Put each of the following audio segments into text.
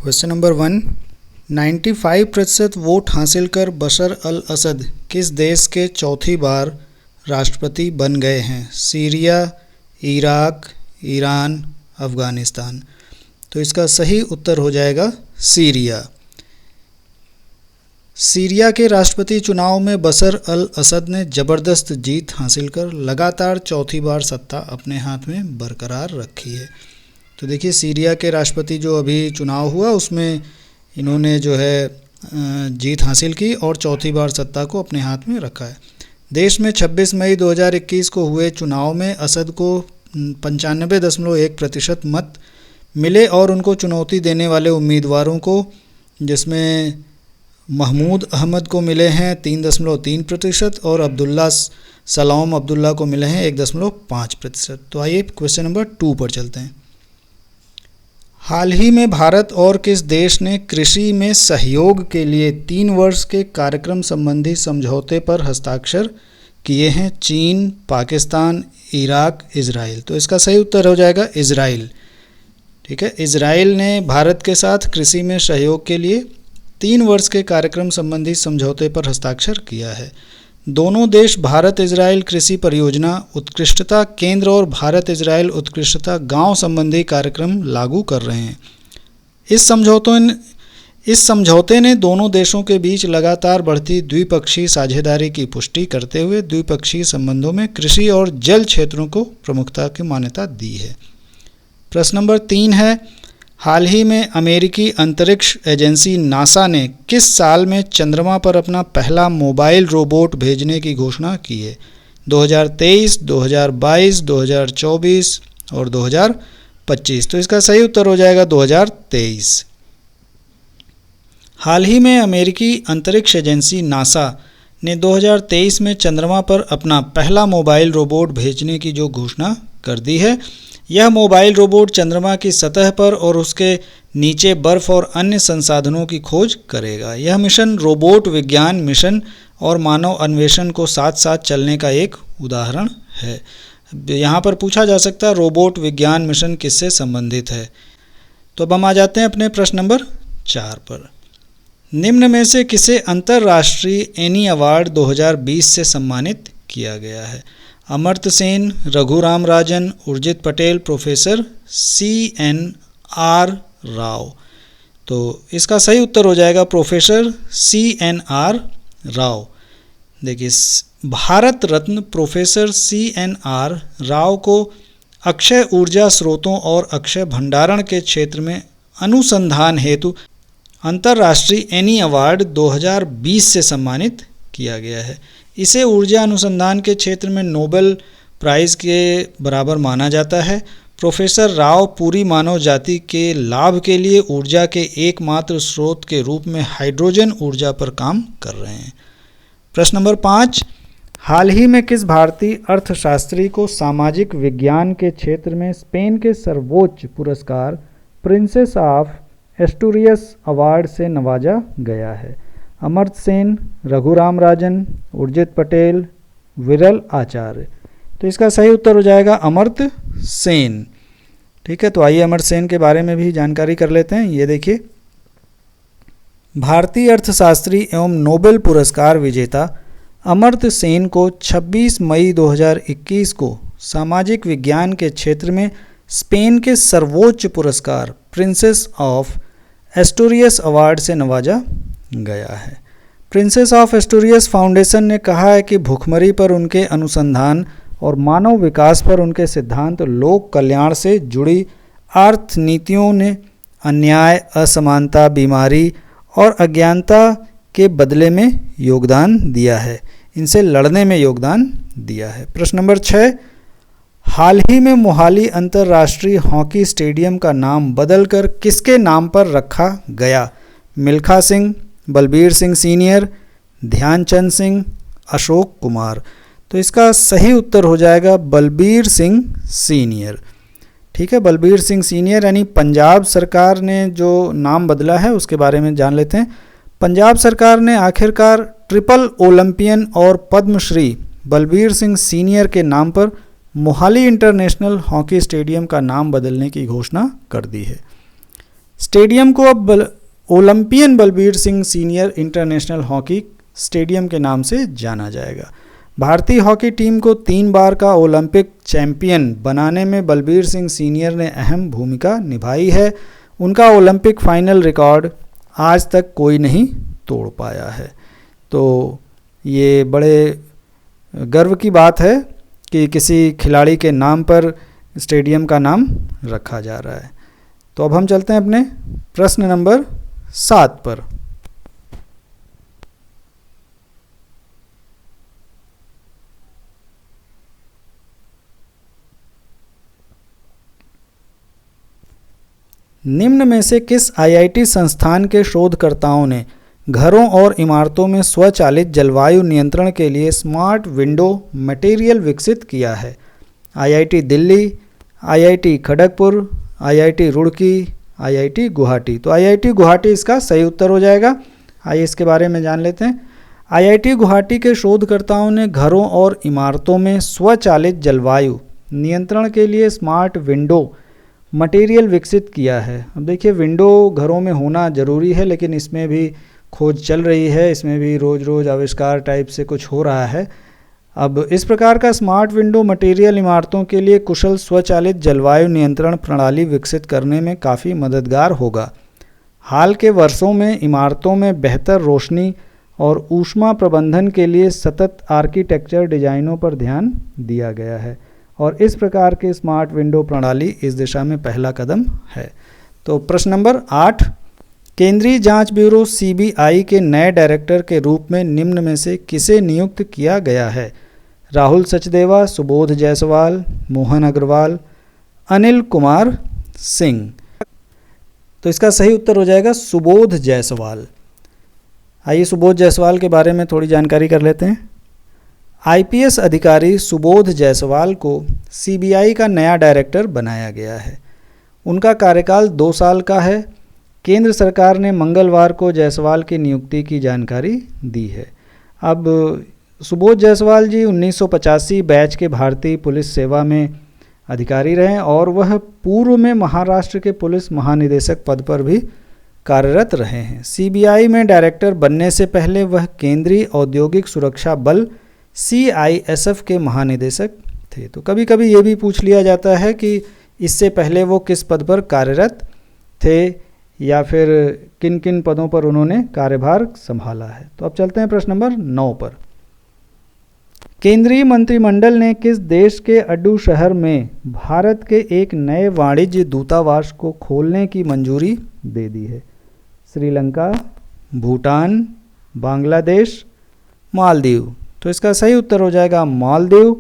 Question number 1, 95% vote हासिल कर बशर अल असद किस देश के चौथी बार राष्ट्रपति बन गए हैं? Syria, Iraq, Iran, Afghanistan. तो इसका सही उत्तर हो जाएगा सीरिया। सीरिया के राष्ट्रपति चुनाव में बशर अल असद ने ज़बरदस्त जीत हासिल कर लगातार चौथी बार सत्ता अपने हाथ में बरकरार रखी है। तो देखिए, सीरिया के राष्ट्रपति जो अभी चुनाव हुआ उसमें इन्होंने जो है जीत हासिल की और चौथी बार सत्ता को अपने हाथ में रखा है। देश में 26 मई 2021 को हुए चुनाव में असद को 95.1% मत मिले और उनको चुनौती देने वाले उम्मीदवारों को, जिसमें महमूद अहमद को मिले हैं 3.3% और अब्दुल्ला सलाम अब्दुल्ला को मिले हैं 1.5%। तो आइए क्वेश्चन नंबर 2 पर चलते हैं। हाल ही में भारत और किस देश ने कृषि में सहयोग के लिए 3 वर्ष के कार्यक्रम संबंधी समझौते पर हस्ताक्षर किए हैं? चीन, पाकिस्तान, इराक, इजराइल। तो इसका सही उत्तर हो जाएगा इजराइल। ठीक है, इजराइल ने भारत के साथ कृषि में सहयोग के लिए 3 वर्ष के कार्यक्रम संबंधी समझौते पर हस्ताक्षर किया है। दोनों देश भारत इजराइल कृषि परियोजना उत्कृष्टता केंद्र और भारत इजराइल उत्कृष्टता गांव संबंधी कार्यक्रम लागू कर रहे हैं। इस समझौते ने दोनों देशों के बीच लगातार बढ़ती द्विपक्षीय साझेदारी की पुष्टि करते हुए द्विपक्षीय संबंधों में कृषि और जल क्षेत्रों को प्रमुखता की मान्यता दी है। प्रश्न नंबर 3 है, हाल ही में अमेरिकी अंतरिक्ष एजेंसी नासा ने किस साल में चंद्रमा पर अपना पहला मोबाइल रोबोट भेजने की घोषणा की है? 2023, 2022, 2024 और 2025। तो इसका सही उत्तर हो जाएगा 2023। हाल ही में अमेरिकी अंतरिक्ष एजेंसी नासा ने 2023 में चंद्रमा पर अपना पहला मोबाइल रोबोट भेजने की जो घोषणा कर दी है। यह मोबाइल रोबोट चंद्रमा की सतह पर और उसके नीचे बर्फ और अन्य संसाधनों की खोज करेगा। यह मिशन रोबोट विज्ञान मिशन और मानव अन्वेषण को साथ साथ चलने का एक उदाहरण है। यहाँ पर पूछा जा सकता है रोबोट विज्ञान मिशन किससे संबंधित है। तो अब हम आ जाते हैं अपने प्रश्न नंबर 4 पर। निम्न में से किसे अंतर्राष्ट्रीय एनी अवार्ड 2020 से सम्मानित किया गया है? Amartya Sen, Raghuram Rajan, Urjit Patel, professor CNR Rao. तो इसका सही उत्तर हो जाएगा प्रोफेसर CNR राव। देखिए, भारत रत्न प्रोफेसर CNR राव को अक्षय ऊर्जा स्रोतों और अक्षय भंडारण के क्षेत्र में अनुसंधान हेतु अंतर्राष्ट्रीय एनी अवार्ड 2020 से सम्मानित किया गया है। इसे ऊर्जा अनुसंधान के क्षेत्र में नोबेल प्राइज़ के बराबर माना जाता है। प्रोफेसर राव पूरी मानव जाति के लाभ के लिए ऊर्जा के एकमात्र स्रोत के रूप में हाइड्रोजन ऊर्जा पर काम कर रहे हैं। प्रश्न नंबर 5, हाल ही में किस भारतीय अर्थशास्त्री को सामाजिक विज्ञान के क्षेत्र में स्पेन के सर्वोच्च पुरस्कार प्रिंसेस ऑफ एस्टूरियस अवार्ड से नवाजा गया है? अमर्त्य सेन, रघुराम राजन, उर्जित पटेल, विरल आचार्य। तो इसका सही उत्तर हो जाएगा अमर्त्य सेन। ठीक है, तो आइए अमर्त्य सेन के बारे में भी जानकारी कर लेते हैं। ये देखिए, भारतीय अर्थशास्त्री एवं नोबेल पुरस्कार विजेता अमर्त्य सेन को 26 मई 2021 को सामाजिक विज्ञान के क्षेत्र में स्पेन के सर्वोच्च पुरस्कार प्रिंसेस ऑफ एस्टूरियस अवार्ड से नवाजा गया है। प्रिंसेस ऑफ एस्टूरियस फाउंडेशन ने कहा है कि भुखमरी पर उनके अनुसंधान और मानव विकास पर उनके सिद्धांत लोक कल्याण से जुड़ी अर्थनीतियों ने अन्याय, असमानता, बीमारी और अज्ञानता के बदले में योगदान दिया है, इनसे लड़ने में योगदान दिया है। प्रश्न नंबर 6, हाल ही में मोहाली अंतर्राष्ट्रीय हॉकी स्टेडियम का नाम बदलकर किसके नाम पर रखा गया? मिल्खा सिंह, बलबीर सिंह सीनियर, ध्यानचंद सिंह, अशोक कुमार। तो इसका सही उत्तर हो जाएगा बलबीर सिंह सीनियर। ठीक है, बलबीर सिंह सीनियर यानी पंजाब सरकार ने जो नाम बदला है उसके बारे में जान लेते हैं। पंजाब सरकार ने आखिरकार ट्रिपल ओलंपियन और पद्मश्री बलबीर सिंह सीनियर के नाम पर मोहाली इंटरनेशनल हॉकी स्टेडियम का नाम बदलने की घोषणा कर दी है। स्टेडियम को अब Olympian Balbir Singh senior international hockey stadium के नाम से जाना जाएगा। भारतीय हॉकी टीम को 3 बार का ओलंपिक चैंपियन बनाने में बलबीर सिंह सीनियर ने अहम भूमिका निभाई है। उनका ओलंपिक फाइनल रिकॉर्ड आज तक कोई नहीं तोड़ पाया है। तो ये बड़े गर्व की बात है कि किसी खिलाड़ी के नाम पर स्टेडियम का नाम रखा जा रहा है। तो अब हम चलते हैं अपने प्रश्न नंबर 7 पर। निम्न में से किस आईआईटी संस्थान के शोधकर्ताओं ने घरों और इमारतों में स्वचालित जलवायु नियंत्रण के लिए स्मार्ट विंडो मटेरियल विकसित किया है? IIT Delhi, IIT Kharagpur, IIT Roorkee, IIT Guwahati. तो आईआईटी गुवाहाटी इसका सही उत्तर हो जाएगा। आइए इसके बारे में जान लेते हैं। आईआईटी गुवाहाटी के शोधकर्ताओं ने घरों और इमारतों में स्वचालित जलवायु नियंत्रण के लिए स्मार्ट विंडो मटेरियल विकसित किया है। अब देखिए, विंडो घरों में होना ज़रूरी है, लेकिन इसमें भी खोज चल रही है, इसमें भी रोज़ रोज़ आविष्कार टाइप से कुछ हो रहा है। अब इस प्रकार का स्मार्ट विंडो मटेरियल इमारतों के लिए कुशल स्वचालित जलवायु नियंत्रण प्रणाली विकसित करने में काफ़ी मददगार होगा। हाल के वर्षों में इमारतों में बेहतर रोशनी और ऊष्मा प्रबंधन के लिए सतत आर्किटेक्चर डिजाइनों पर ध्यान दिया गया है और इस प्रकार के स्मार्ट विंडो प्रणाली इस दिशा में पहला कदम है। तो प्रश्न नंबर 8, केंद्रीय जांच ब्यूरो सीबीआई के नए डायरेक्टर के रूप में निम्न में से किसे नियुक्त किया गया है? राहुल सचदेवा, सुबोध जायसवाल, मोहन अग्रवाल, अनिल कुमार सिंह। तो इसका सही उत्तर हो जाएगा सुबोध जायसवाल। आइए सुबोध जायसवाल के बारे में थोड़ी जानकारी कर लेते हैं। आईपीएस अधिकारी सुबोध जायसवाल को सीबीआई का नया डायरेक्टर बनाया गया है। उनका कार्यकाल 2 साल का है। केंद्र सरकार ने मंगलवार को जायसवाल की नियुक्ति की जानकारी दी है। अब सुबोध जायसवाल जी 1985 बैच के भारतीय पुलिस सेवा में अधिकारी रहे और वह पूर्व में महाराष्ट्र के पुलिस महानिदेशक पद पर भी कार्यरत रहे हैं। सीबीआई में डायरेक्टर बनने से पहले वह केंद्रीय औद्योगिक सुरक्षा बल CISF के महानिदेशक थे। तो कभी कभी ये भी पूछ लिया जाता है कि इससे पहले वो किस पद पर कार्यरत थे या फिर किन किन पदों पर उन्होंने कार्यभार संभाला है। तो अब चलते हैं प्रश्न नंबर 9 पर। केंद्रीय मंत्रिमंडल ने किस देश के अड्डू शहर में भारत के एक नए वाणिज्य दूतावास को खोलने की मंजूरी दे दी है? श्रीलंका, भूटान, बांग्लादेश, मालदीव। तो इसका सही उत्तर हो जाएगा मालदीव।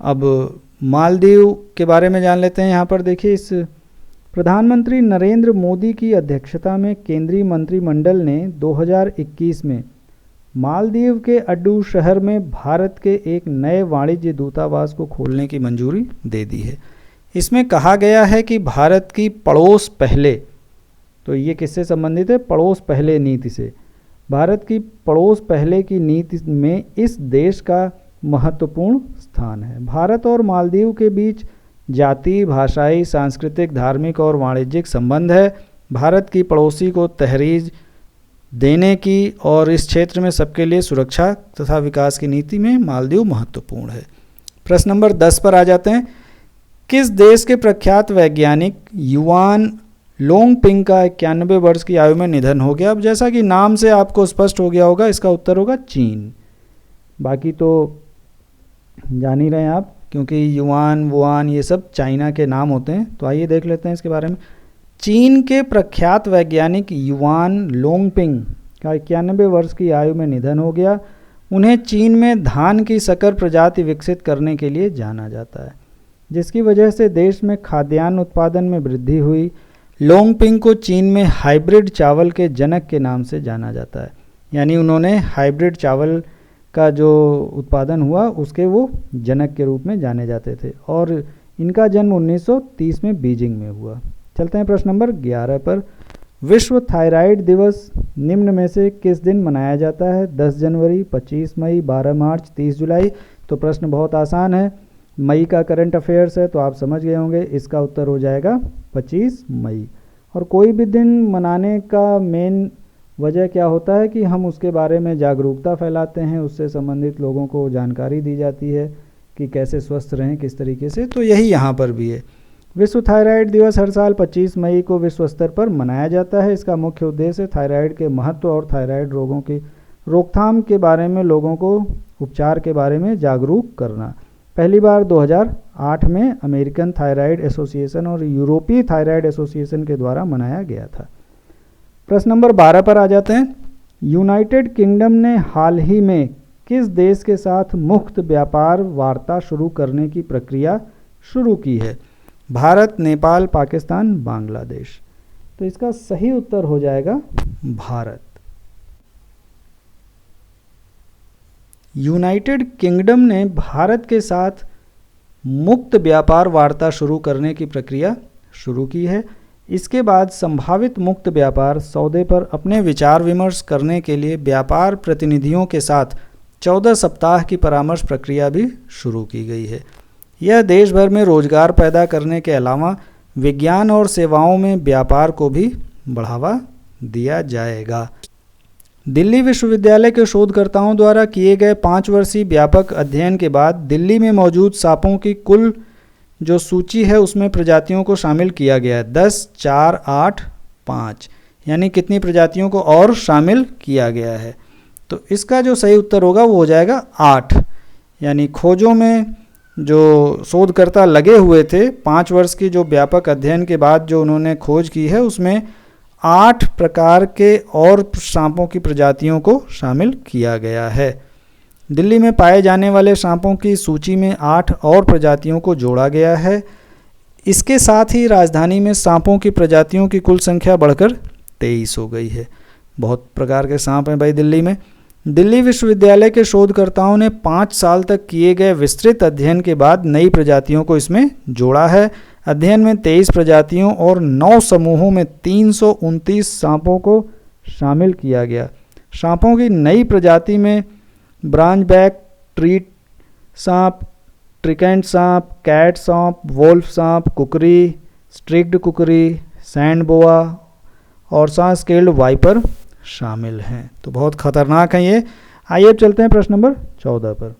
अब मालदीव के बारे में जान लेते हैं। यहाँ पर देखिए, इस प्रधानमंत्री नरेंद्र मोदी की अध्यक्षता में केंद्रीय मंत्रिमंडल ने 2021 में मालदीव के अड्डू शहर में भारत के एक नए वाणिज्य दूतावास को खोलने की मंजूरी दे दी है। इसमें कहा गया है कि भारत की पड़ोस पहले, तो ये किससे संबंधित है? पड़ोस पहले नीति से। भारत की पड़ोस पहले की नीति में इस देश का महत्वपूर्ण स्थान है। भारत और मालदीव के बीच जातीय, भाषाई, सांस्कृतिक, धार्मिक और वाणिज्यिक संबंध है। भारत की पड़ोसी को तहरीर देने की और इस क्षेत्र में सबके लिए सुरक्षा तथा विकास की नीति में मालदीव महत्वपूर्ण है। प्रश्न नंबर 10 पर आ जाते हैं। किस देश के प्रख्यात वैज्ञानिक युआन लोंगपिंग का 91 वर्ष की आयु में निधन हो गया? अब जैसा कि नाम से आपको स्पष्ट हो गया होगा, इसका उत्तर होगा चीन। बाकी तो जान ही रहे हैं आप, क्योंकि युआन, वुआन ये सब चाइना के नाम होते हैं। तो आइए देख लेते हैं इसके बारे में। चीन के प्रख्यात वैज्ञानिक युआन लोंगपिंग का 91 वर्ष की आयु में निधन हो गया। उन्हें चीन में धान की संकर प्रजाति विकसित करने के लिए जाना जाता है, जिसकी वजह से देश में खाद्यान्न उत्पादन में वृद्धि हुई। लोंगपिंग को चीन में हाइब्रिड चावल के जनक के नाम से जाना जाता है, यानी उन्होंने हाइब्रिड चावल का जो उत्पादन हुआ उसके वो जनक के रूप में जाने जाते थे और इनका जन्म 1930 में बीजिंग में हुआ। चलते हैं प्रश्न नंबर 11 पर। विश्व थायराइड दिवस निम्न में से किस दिन मनाया जाता है? 10 जनवरी, 25 मई, 12 मार्च, 30 जुलाई। तो प्रश्न बहुत आसान है, मई का करंट अफेयर्स है तो आप समझ गए होंगे। इसका उत्तर हो जाएगा 25 मई। और कोई भी दिन मनाने का मेन वजह क्या होता है कि हम उसके बारे में जागरूकता फैलाते हैं, उससे संबंधित लोगों को जानकारी दी जाती है कि कैसे स्वस्थ रहें किस तरीके से। तो यही यहाँ पर भी है। विश्व थायराइड दिवस हर साल 25 मई को विश्व स्तर पर मनाया जाता है। इसका मुख्य उद्देश्य थायराइड के महत्व और थायराइड रोगों की रोकथाम के बारे में लोगों को उपचार के बारे में जागरूक करना। पहली बार 2008 में अमेरिकन थायराइड एसोसिएशन और यूरोपीय थायराइड एसोसिएशन के द्वारा मनाया गया था। प्रश्न नंबर 12 पर आ जाते हैं। यूनाइटेड किंगडम ने हाल ही में किस देश के साथ मुक्त व्यापार वार्ता शुरू करने की प्रक्रिया शुरू की है? भारत, नेपाल, पाकिस्तान, बांग्लादेश। तो इसका सही उत्तर हो जाएगा भारत। यूनाइटेड किंगडम ने भारत के साथ मुक्त व्यापार वार्ता शुरू करने की प्रक्रिया शुरू की है। इसके बाद संभावित मुक्त व्यापार सौदे पर अपने विचार विमर्श करने के लिए व्यापार प्रतिनिधियों के साथ 14 सप्ताह की परामर्श प्रक्रिया भी शुरू की गई है। यह देश भर में रोजगार पैदा करने के अलावा विज्ञान और सेवाओं में व्यापार को भी बढ़ावा दिया जाएगा। दिल्ली विश्वविद्यालय के शोधकर्ताओं द्वारा किए गए 5 वर्षीय व्यापक अध्ययन के बाद दिल्ली में मौजूद सांपों की कुल जो सूची है उसमें प्रजातियों को शामिल किया गया है 10, 4, 8, 5, यानी कितनी प्रजातियों को और शामिल किया गया है? तो इसका जो सही उत्तर होगा वो हो जाएगा 8। यानी खोजों में जो शोधकर्ता लगे हुए थे 5 वर्ष की जो व्यापक अध्ययन के बाद जो उन्होंने खोज की है उसमें 8 प्रकार के और सांपों की प्रजातियों को शामिल किया गया है। दिल्ली में पाए जाने वाले सांपों की सूची में 8 और प्रजातियों को जोड़ा गया है। इसके साथ ही राजधानी में सांपों की प्रजातियों की कुल संख्या बढ़कर 23 हो गई है। बहुत प्रकार के सांप हैं भाई दिल्ली में। दिल्ली विश्वविद्यालय के शोधकर्ताओं ने 5 साल तक किए गए विस्तृत अध्ययन के बाद नई प्रजातियों को इसमें जोड़ा है। अध्ययन में 23 प्रजातियों और 9 समूहों में 329 सांपों को शामिल किया गया। सांपों की नई प्रजाति में ब्रांच बैक ट्रीट सांप, ट्रिकेंट सांप, कैट सांप, वोल्फ सांप, कुकरी, स्ट्रिक्ड कुकरी, सैंड बोआ और सांस स्केल्ड वाइपर शामिल हैं। तो बहुत खतरनाक है ये। आइए अब चलते हैं प्रश्न नंबर 14 पर।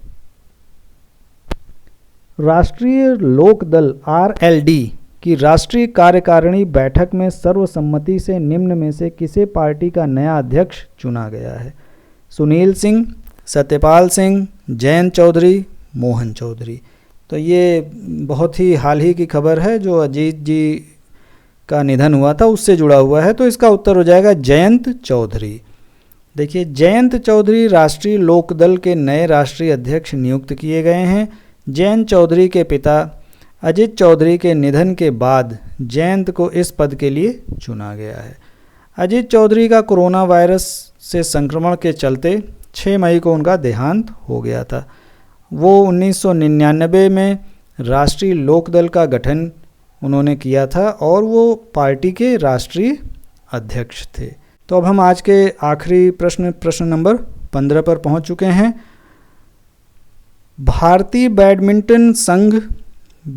राष्ट्रीय लोक दल आरएलडी की राष्ट्रीय कार्यकारिणी बैठक में सर्वसम्मति से निम्न में से किसे पार्टी का नया अध्यक्ष चुना गया है? सुनील सिंह, सत्यपाल सिंह, जयंत चौधरी, मोहन चौधरी। तो ये बहुत ही हाल ही की खबर है, जो अजीत जी का निधन हुआ था उससे जुड़ा हुआ है। तो इसका उत्तर हो जाएगा जयंत चौधरी। देखिए, जयंत चौधरी राष्ट्रीय लोकदल के नए राष्ट्रीय अध्यक्ष नियुक्त किए गए हैं। जयंत चौधरी के पिता अजित चौधरी के निधन के बाद जयंत को इस पद के लिए चुना गया है। अजित चौधरी का कोरोना वायरस से संक्रमण के चलते 6 मई को उनका देहांत हो गया था। वो 1999 में राष्ट्रीय लोकदल का गठन उन्होंने किया था और वो पार्टी के राष्ट्रीय अध्यक्ष थे। तो अब हम आज के आखिरी प्रश्न नंबर 15 पर पहुंच चुके हैं। भारतीय बैडमिंटन संघ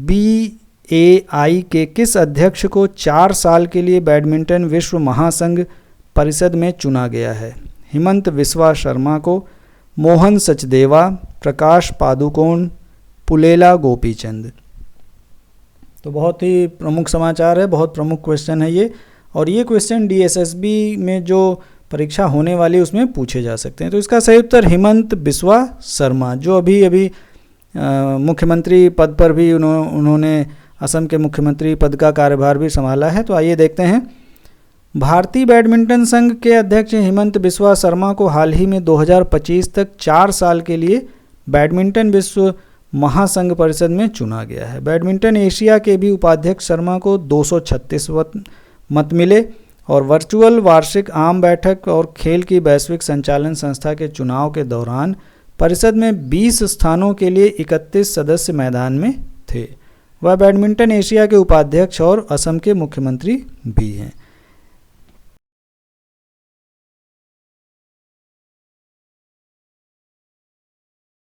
BAI के किस अध्यक्ष को 4 साल के लिए बैडमिंटन विश्व महासंघ परिषद में चुना गया है? हिमंत बिस्वा शर्मा को, मोहन सचदेवा, प्रकाश पादुकोण, पुलेला गोपीचंद। तो बहुत ही प्रमुख समाचार है, बहुत प्रमुख क्वेश्चन है ये। और ये क्वेश्चन DSSB में जो परीक्षा होने वाली है उसमें पूछे जा सकते हैं। तो इसका सही उत्तर हिमंत बिस्वा शर्मा, जो अभी मुख्यमंत्री पद पर भी उन्होंने असम के मुख्यमंत्री पद का कार्यभार भी संभाला है। तो आइए देखते हैं। भारतीय बैडमिंटन संघ के अध्यक्ष हिमंत बिस्वा शर्मा को हाल ही में 2025 तक 4 साल के लिए बैडमिंटन विश्व महासंघ परिषद में चुना गया है। बैडमिंटन एशिया के भी उपाध्यक्ष शर्मा को 236 मत मिले और वर्चुअल वार्षिक आम बैठक और खेल की वैश्विक संचालन संस्था के चुनाव के दौरान परिषद में 20 स्थानों के लिए 31 सदस्य मैदान में थे। वह बैडमिंटन एशिया के उपाध्यक्ष और असम के मुख्यमंत्री भी हैं।